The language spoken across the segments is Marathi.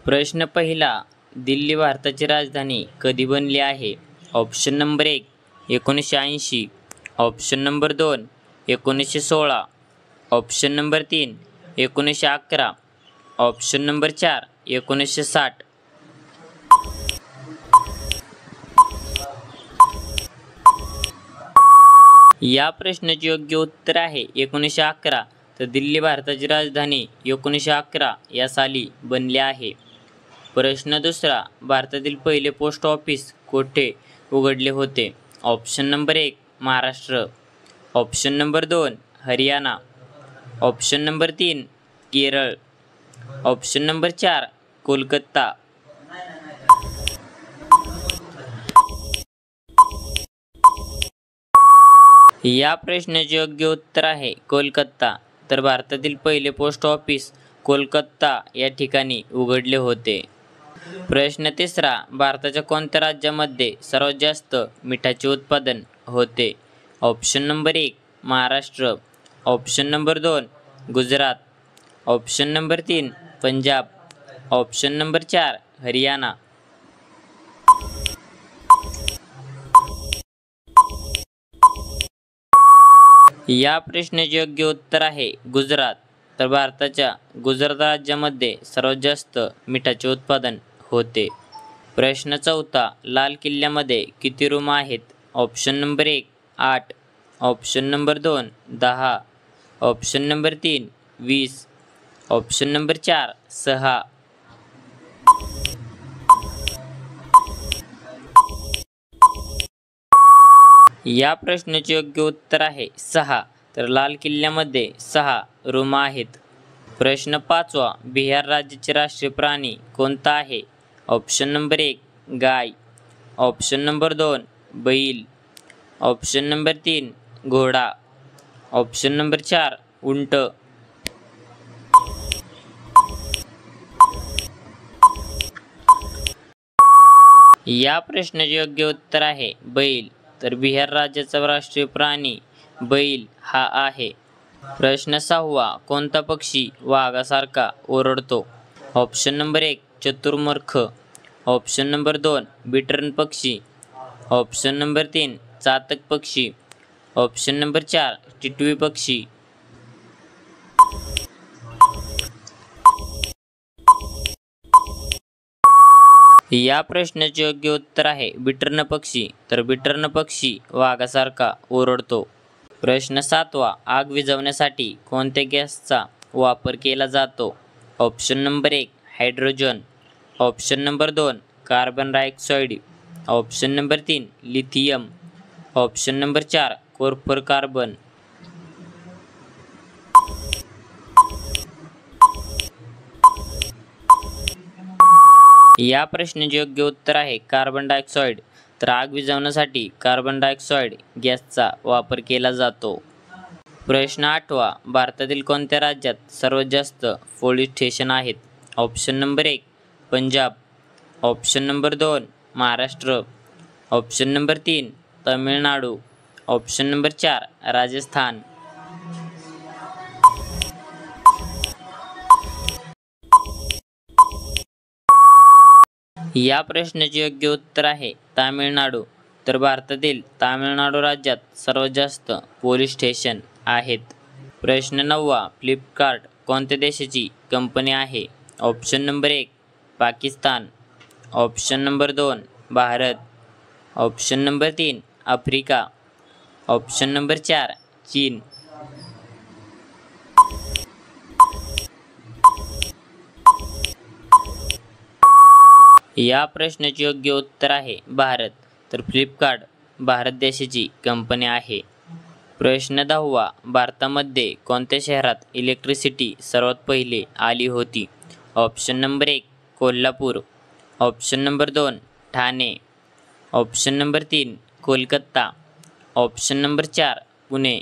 प्रश्न पहिला, दिल्ली भारताची राजधानी कधी बनली आहे? Option number 1 1980, option number 2 1916, option number 3 1911, option number 4 1960. या प्रश्नाचे योग्य उत्तर आहे 1911. तर दिल्ली भारताची राजधानी 1911 या साली बनली आहे. प्रश्न दुसरा, भारतातील पहिले पोस्ट ऑफिस कोठे उघडले होते? Option number 1 Maharashtra, option number 2 Haryana, option number 3 Kerala, option number 4 Kolkata. या प्रश्नाचे योग्य उत्तर आहे कोलकाता. तर भारतातील पहिले पोस्ट ऑफिस कोलकाता या ठिकाणी उघडले होते. प्रश्न तिसरा, भारताच्या कोणत्या राज्यामध्ये सर्वात जास्त मिठाचे उत्पादन होते? Option number 1 Maharashtra, option number 2 Gujarat, option number 3 Punjab, option number 4 Haryana. या प्रश्नाचे योग्य उत्तर आहे गुजरात. तर भारताच्या गुजरात राज्यामध्ये सर्वात जास्त मिठाचे उत्पादन होते. प्रश्न चौथा, लाल किल्ल्यामध्ये किती रूम आहेत? Option number 1 8, option number 2 10, option number 3 20, option number 4 6. या प्रश्नाचे योग्य उत्तर आहे 6. तर लाल किल्ल्यामध्ये 6 रूम आहेत. प्रश्न पाचवा, बिहार राज्याचे राष्ट्रीय प्राणी कोणता आहे? ऑप्शन नंबर 1 गाय, ऑप्शन नंबर 2 बैल, ऑप्शन नंबर 3 घोडा, ऑप्शन नंबर 4 उंट. या प्रश्नाचे योग्य उत्तर आहे बैल. तर बिहार राज्याचा राष्ट्रीय प्राणी बैल हा आहे. प्रश्न सहावा, कोणता पक्षी वाघासारखा ओरडतो? ऑप्शन नंबर 1 चतुर्मुख, ऑप्शन नंबर 2 बिटर्न पक्षी, ऑप्शन नंबर 3 चातक पक्षी, ऑप्शन नंबर 4 टिटवी पक्षी. या प्रश्नाचे योग्य उत्तर आहे बिटर्न पक्षी. तर बिटर्न पक्षी वाघासारखा ओरडतो. प्रश्न सातवा, आग विझवण्यासाठी कोणत्या गॅसचा वापर केला जातो? Option number 1 hydrogen, option number 2 carbon dioxide, option number 3 lithium, option number 4 कोरफर कार्बन. या प्रश्नाचे योग्य उत्तर आहे कार्बन डायऑक्साईड. तर आग विझवण्यासाठी कार्बन डायऑक्साईड गॅसचा वापर केला जातो. प्रश्न आठवा, भारतातील कोणत्या राज्यात सर्वात जास्त पोलीस स्टेशन आहेत? Option number 1 Punjab, option number 2 Maharashtra, option number 3 Tamil Nadu, option number 4 Rajasthan. या प्रश्नाचे योग्य उत्तर आहे तामिळनाडू. तर भारतातील तामिळनाडू राज्यात सर्वात जास्त पोलीस स्टेशन आहेत. प्रश्न नववा, फ्लिपकार्ट कोणत्या देशाची कंपनी आहे? Option number 1 Pakistan, option number 2 Bharat, option number 3 Africa, option number 4 चीन. या प्रश्नाचे योग्य उत्तर आहे भारत. तर फ्लिपकार्ट भारत देशाची कंपनी आहे. प्रश्न 10वा, भारतामध्ये कोणत्या शहरात इलेक्ट्रिसिटी सर्वात पहिले आली होती? Option number 1 Kolhapur, option number 2 Thane, option number 3 Kolkata, option number 4 Pune.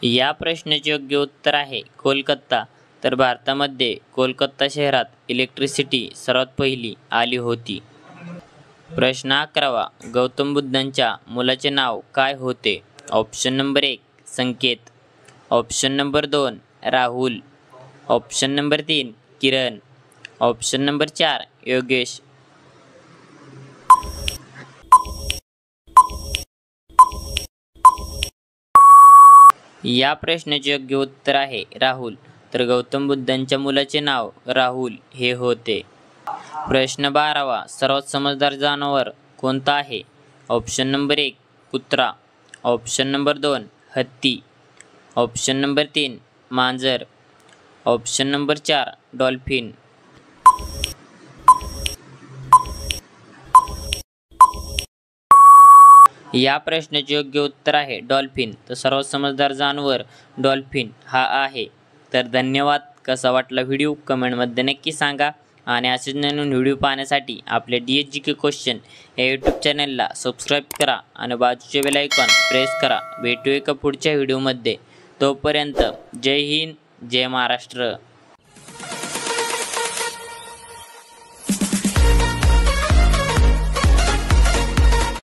या प्रश्नाचे योग्य उत्तर आहे कोलकाता. तर भारतामध्ये कोलकाता शहरात इलेक्ट्रिसिटी सर्वात पहिली आली होती. प्रश्न 11वा, गौतम बुद्धांच्या मुलाचे नाव काय होते? Option number 1 Sanket. Option number 2 Rahul. Option number 3 Kiran. Option number 4 Yogesh. या प्रश्नाचे योग्य उत्तर आहे राहुल. तर गौतम बुद्धांच्या मुलाचे नाव राहुल हे होते. प्रश्न 12वा, सर्वात समजदार जनावर कोणतं आहे? ऑप्शन नंबर 1 कुत्रा. ऑप्शन नंबर 2 हत्ती. ऑप्शन नंबर 3 मांजर. Option number 4 dolphin. या प्रश्नाचे योग्य उत्तर आहे डॉल्फिन. तर सर्वात समजदार जानवर डॉल्फिन हा आहे. तर धन्यवाद. कसा वाटला व्हिडिओ कमेंटमध्ये नक्की सांगा. आणि असेच नवीन व्हिडिओ पाहण्यासाठी आपल्या DSGK क्वेश्चन या यूट्यूब चॅनलला सबस्क्राईब करा आणि बाजूचे बेल आयकॉन प्रेस करा. भेटू एका पुढच्या व्हिडिओमध्ये. तोपर्यंत जय हिंद, जय महाराष्ट्र.